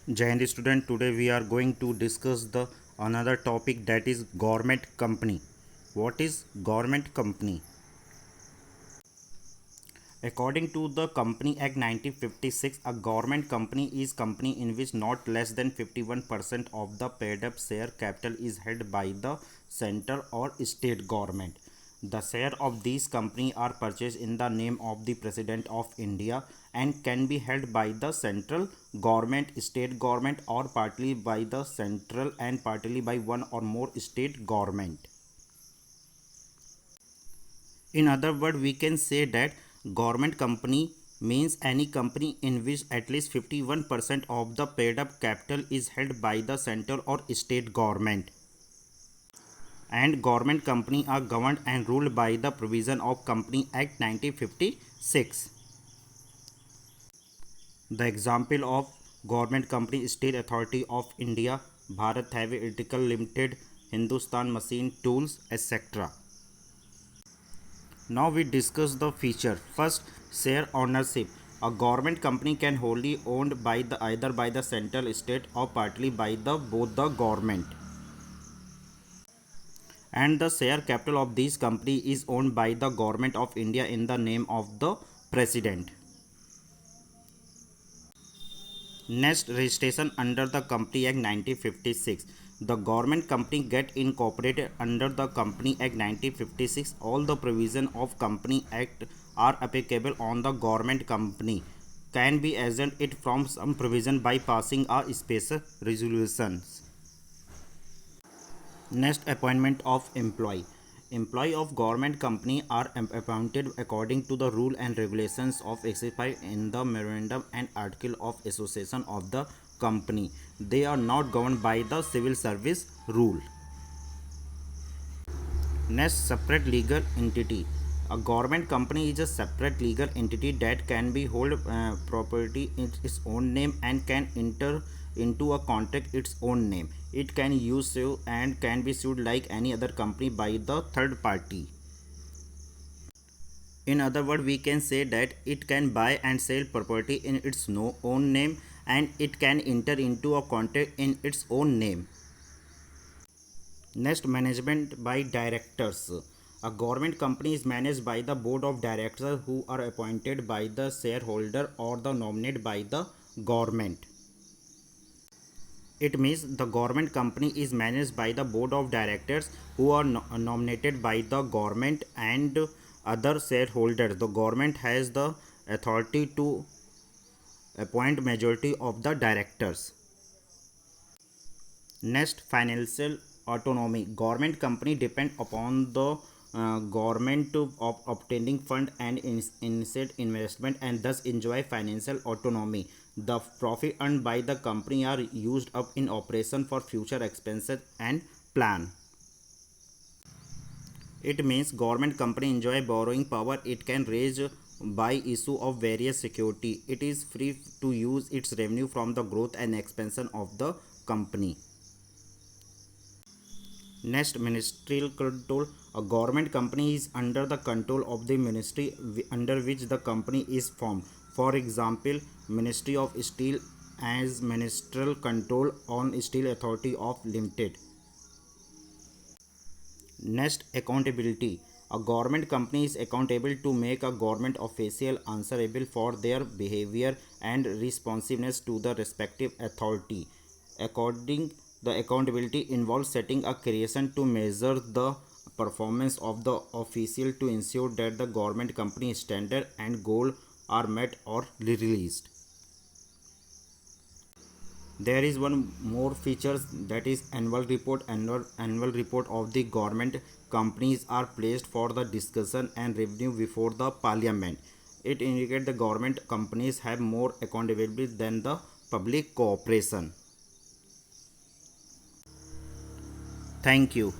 Jai Hind student, today we are going to discuss the another topic, that is government company. What is government company? According to the Company Act 1956, a government company is company in which not less than 51% of the paid up share capital is held by the central or state government. The share of these company are purchased in the name of the President of India and can be held by the central government, state government, or partly by the central and partly by one or more state government. In other words, we can say that government company means any company in which at least 51% of the paid up capital is held by the central or state government. And government company are governed and ruled by the provision of Company Act 1956. The example of government company: Steel Authority of India, Bharat Heavy Electrical Limited, Hindustan Machine Tools, etc. Now we discuss the feature. First, share ownership. A government company can wholly owned by the either by the central, state, or partly by the both the government. And the share capital of this company is owned by the government of India in the name of the president. Next, registration under the Company Act 1956. The government company get incorporated under the Company Act 1956. All the provision of Company Act are applicable on the government company. Can be exempt it from some provision by passing a special resolutions. Next, appointment of employee. Employee of government company are appointed according to the rule and regulations of specified in the memorandum and article of association of the company. They are not governed by the civil service rule. Next, separate legal entity. A government company is a separate legal entity that can be hold property in its own name and can enter into a contract its own name. It can use sue and can be sued like any other company by the third party. In other words, we can say that it can buy and sell property in its own name and it can enter into a contract in its own name. Next, management by directors. A government company is managed by the board of directors who are appointed by the shareholder or the nominated by the government. It means the government company is managed by the board of directors who are nominated by the government and other shareholders. The government has the authority to appoint majority of the directors. Next, financial autonomy. Government company depend upon the government of obtaining fund and initiate investment and thus enjoy financial autonomy. The profit earned by the company are used up in operation for future expenses and plan. It means government company enjoy borrowing power. It can raise by issue of various security. It is free to use its revenue from the growth and expansion of the company. Next, ministerial control. A government company is under the control of the ministry under which the company is formed. For example, Ministry of Steel as ministerial control on Steel Authority of Limited. Next, accountability. A government company is accountable to make a government official answerable for their behavior and responsiveness to the respective authority. According the accountability involves setting a creation to measure the performance of the official to ensure that the government company standard and goal are met or released. There is one more features, that is annual report. Annual report of the government companies are placed for the discussion and review before the parliament. It indicates the government companies have more accountability than the public cooperation. Thank you.